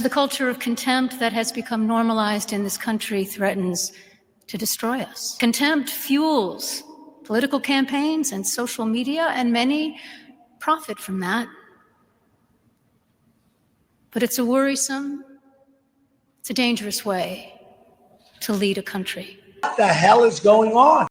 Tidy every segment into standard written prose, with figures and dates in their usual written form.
The culture of contempt that has become normalized in this country threatens to destroy us. Contempt fuels political campaigns and social media, and many profit from that. But it's a worrisome, it's a dangerous way to lead a country. What the hell is going on?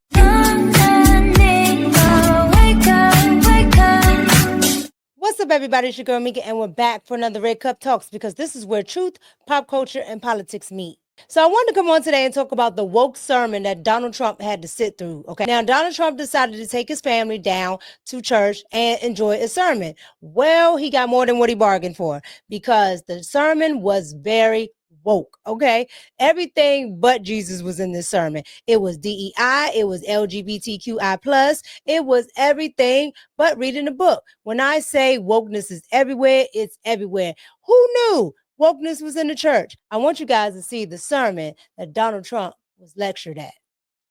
What's up, everybody? It's your girl Mika, and we're back for another Red Cup Talks, because this is where truth, pop culture, and politics meet. So I wanted to come on today and talk about the woke sermon that Donald Trump had to sit through. Okay, now Donald Trump decided to take his family down to church and enjoy a sermon. Well, he got more than what he bargained for, because the sermon was very woke. Okay, everything but Jesus was in this sermon. It was DEI, it was LGBTQI+, it was everything but reading the book. When I say wokeness is everywhere, it's everywhere. Who knew wokeness was in the church? I want you guys to see the sermon that Donald Trump was lectured at.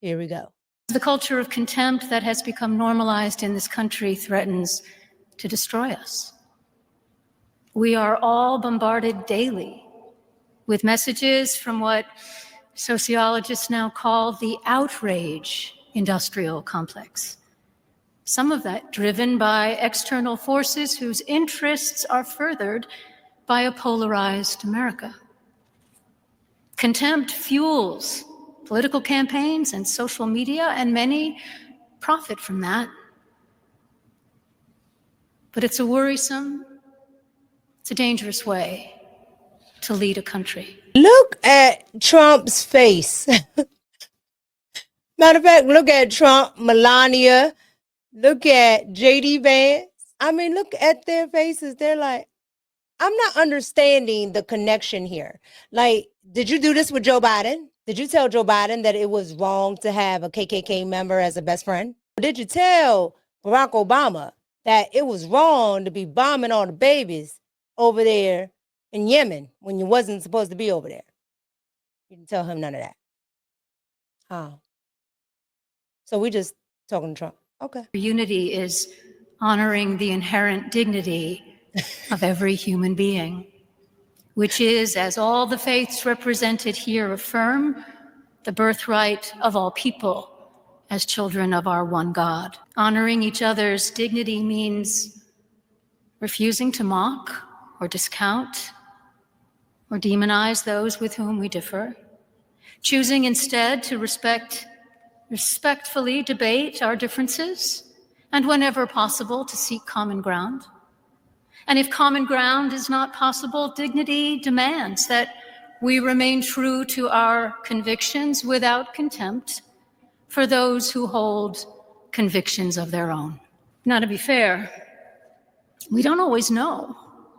Here we go. The culture of contempt that has become normalized in this country threatens to destroy us. We are all bombarded daily with messages from what sociologists now call the outrage industrial complex. Some of that driven by external forces whose interests are furthered by a polarized America. Contempt fuels political campaigns and social media, and many profit from that. But it's a worrisome, it's a dangerous way to lead a country. Look at Trump's face. Matter of fact, look at Trump, Melania, look at JD Vance. I mean, look at their faces. They're like, I'm not understanding the connection here. Like, did you do this with Joe Biden? Did you tell Joe Biden that it was wrong to have a KKK member as a best friend? Or did you tell Barack Obama that it was wrong to be bombing all the babies over there in Yemen when you wasn't supposed to be over there? You didn't tell him none of that. Oh. So we just talking to Trump. Okay. Unity is honoring the inherent dignity of every human being, which is, as all the faiths represented here affirm, the birthright of all people as children of our one God. Honoring each other's dignity means refusing to mock or discount or demonize those with whom we differ, choosing instead to respectfully debate our differences, and whenever possible, to seek common ground. And if common ground is not possible, dignity demands that we remain true to our convictions without contempt for those who hold convictions of their own. Now, to be fair, we don't always know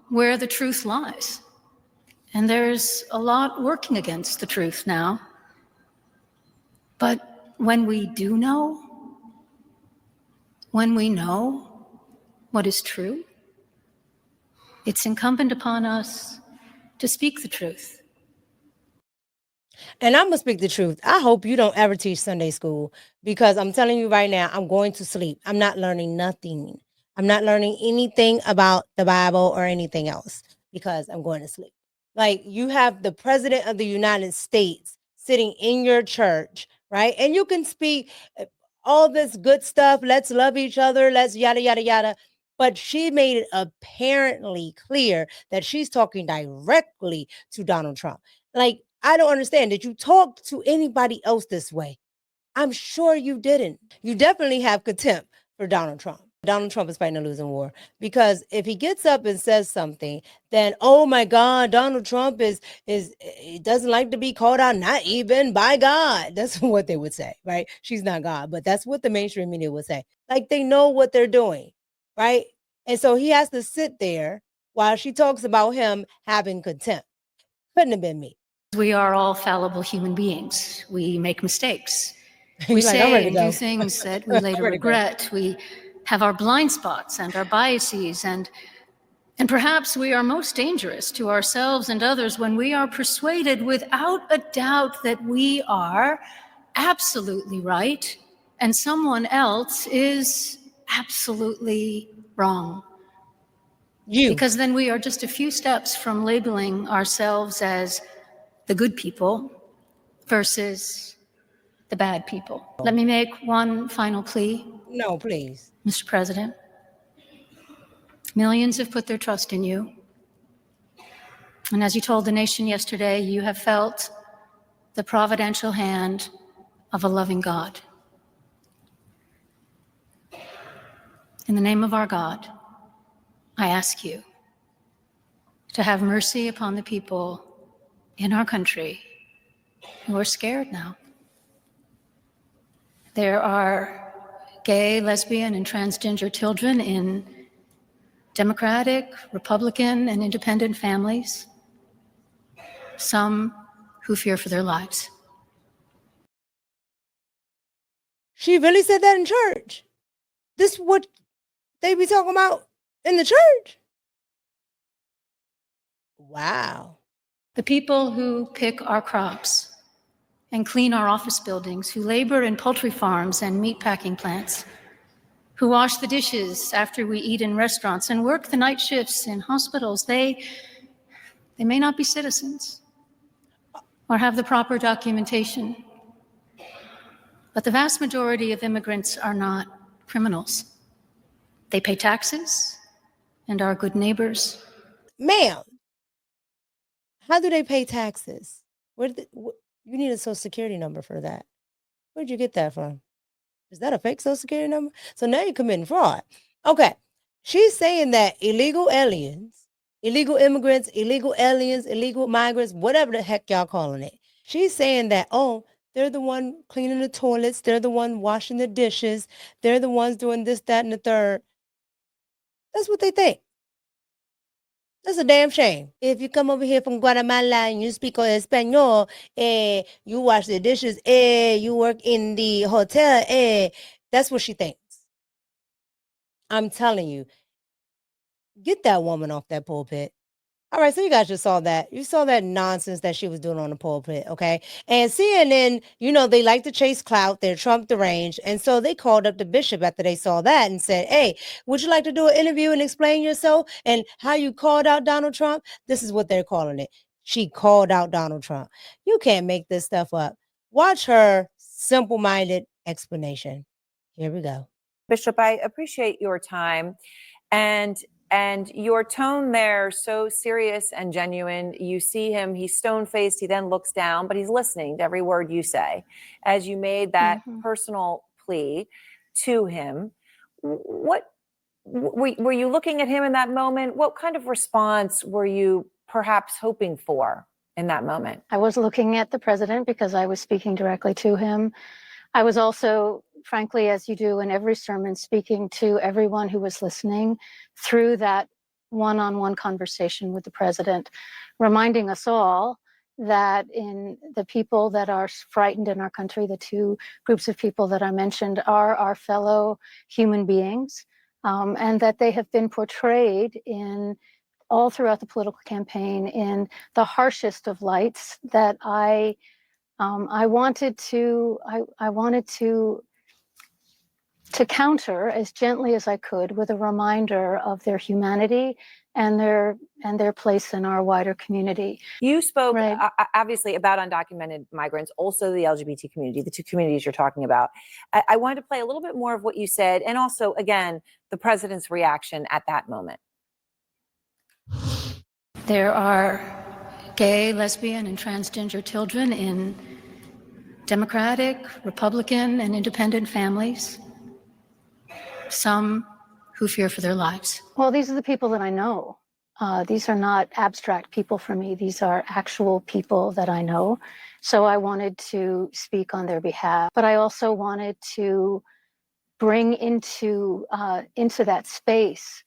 where the truth lies. And there's a lot working against the truth now. But when we do know, when we know what is true, it's incumbent upon us to speak the truth. And I'm going to speak the truth. I hope you don't ever teach Sunday school, because I'm telling you right now, I'm going to sleep. I'm not learning nothing. I'm not learning anything about the Bible or anything else, because I'm going to sleep. Like, you have the President of the United States sitting in your church, right? And you can speak all this good stuff. Let's love each other. Let's yada, yada, yada. But she made it apparently clear that she's talking directly to Donald Trump. Like, I don't understand. Did you talk to anybody else this way? I'm sure you didn't. You definitely have contempt for Donald Trump. Donald Trump is fighting a losing war, because if he gets up and says something, then, oh my God, Donald Trump he doesn't like to be called out, not even by God. That's what they would say, right? She's not God, but that's what the mainstream media would say. Like, they know what they're doing, right? And so he has to sit there while she talks about him having contempt. Couldn't have been me. We are all fallible human beings. We make mistakes. He's We like, say "I'm ready to and go." do things that we later regret. We have our blind spots and our biases, and perhaps we are most dangerous to ourselves and others when we are persuaded without a doubt that we are absolutely right and someone else is absolutely wrong. You. Because then we are just a few steps from labeling ourselves as the good people versus the bad people. Let me make one final plea, No, please. Mr. President. Millions have put their trust in you. And as you told the nation yesterday, you have felt the providential hand of a loving God. In the name of our God, I ask you to have mercy upon the people in our country who are scared now. There are gay, lesbian, and transgender children in Democratic, Republican, and independent families, some who fear for their lives. She really said that in church. This is what they be talking about in the church. Wow. The people who pick our crops and clean our office buildings, who labor in poultry farms and meatpacking plants, who wash the dishes after we eat in restaurants and work the night shifts in hospitals, they may not be citizens or have the proper documentation. But the vast majority of immigrants are not criminals. They pay taxes and are good neighbors. Ma'am, how do they pay taxes? You need a social security number for that. Where'd you get that from? Is that a fake social security number? So now you're committing fraud. Okay. She's saying that illegal aliens, illegal immigrants, illegal aliens, illegal migrants, whatever the heck y'all calling it. She's saying that, oh, they're the one cleaning the toilets. They're the one washing the dishes. They're the ones doing this, that, and the third. That's what they think. That's a damn shame. If you come over here from Guatemala and you speak Espanol, you wash the dishes, you work in the hotel, that's what she thinks. I'm telling you, get that woman off that pulpit. All right, so you guys just saw that. You saw that nonsense that she was doing on the pulpit, okay? And CNN, they like to chase clout. They're Trump deranged. And so they called up the bishop after they saw that and said, hey, would you like to do an interview and explain yourself and how you called out Donald Trump? This is what they're calling it. She called out Donald Trump. You can't make this stuff up. Watch her simple-minded explanation. Here we go. Bishop, I appreciate your time and your tone there, so serious and genuine. You see him, he's stone-faced, he then looks down, but he's listening to every word you say. As you made that personal plea to him, what were you looking at him in that moment? What kind of response were you perhaps hoping for in that moment? I was looking at the president because I was speaking directly to him. I was also, frankly, as you do in every sermon, speaking to everyone who was listening through that one-on-one conversation with the president, reminding us all that in the people that are frightened in our country, the two groups of people that I mentioned are our fellow human beings, and that they have been portrayed in all throughout the political campaign in the harshest of lights that I wanted to counter as gently as I could with a reminder of their humanity and their place in our wider community. You spoke Right. Obviously about undocumented migrants, also the LGBT community, the two communities you're talking about. I wanted to play a little bit more of what you said, and also, again, the president's reaction at that moment. There are gay, lesbian, and transgender children in Democratic, Republican, and independent families, some who fear for their lives. Well, these are the people that I know. These are not abstract people for me. These are actual people that I know. So I wanted to speak on their behalf, but I also wanted to bring into that space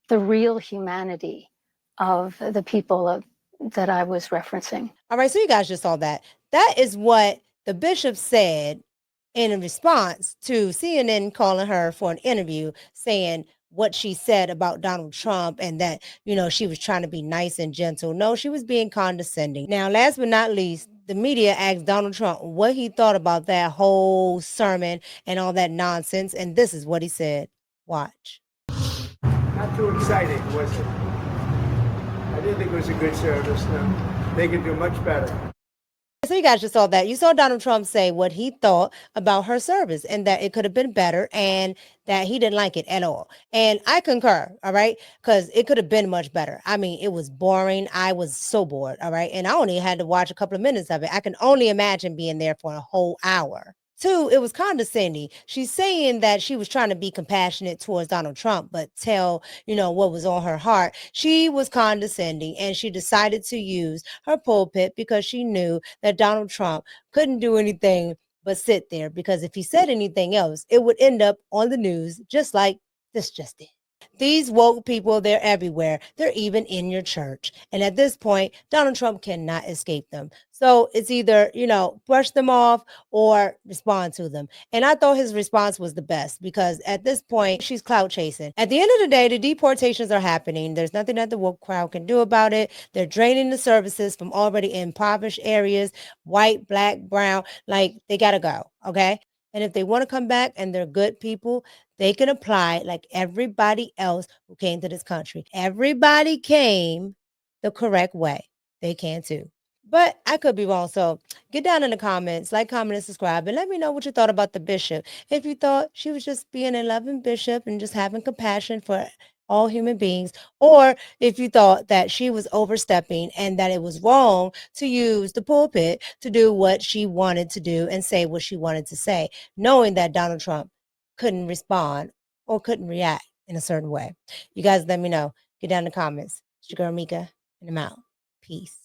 the real humanity of the people that I was referencing. All right, so you guys just saw that. That is what the bishop said in response to CNN calling her for an interview, saying what she said about Donald Trump and that, she was trying to be nice and gentle. No, she was being condescending. Now, last but not least, the media asked Donald Trump what he thought about that whole sermon and all that nonsense. And this is what he said. Watch. Not too excited, was it? I didn't think it was a good service. No, they could do much better. So you guys just saw that. You saw Donald Trump say what he thought about her service and that it could have been better and that he didn't like it at all. And I concur, all right? Because it could have been much better. I mean, it was boring. I was so bored, all right? And I only had to watch a couple of minutes of it. I can only imagine being there for a whole hour. Two, it was condescending. She's saying that she was trying to be compassionate towards Donald Trump, but tell, what was on her heart. She was condescending and she decided to use her pulpit because she knew that Donald Trump couldn't do anything but sit there, because if he said anything else, it would end up on the news just like this just did. These woke people, they're everywhere. They're even in your church. And at this point, Donald Trump cannot escape them. So it's either, brush them off or respond to them. And I thought his response was the best, because at this point, she's clout chasing. At the end of the day, the deportations are happening. There's nothing that the woke crowd can do about it. They're draining the services from already impoverished areas, white, black, brown, like they got to go. Okay. And if they want to come back and they're good people, they can apply like everybody else who came to this country. Everybody came the correct way. They can too. But I could be wrong. So get down in the comments, like, comment, and subscribe, and let me know what you thought about the bishop. If you thought she was just being a loving bishop and just having compassion for all human beings, or if you thought that she was overstepping and that it was wrong to use the pulpit to do what she wanted to do and say what she wanted to say, knowing that Donald Trump couldn't respond or couldn't react in a certain way. You guys let me know. Get down in the comments. It's your girl Mika, and I'm out. Peace.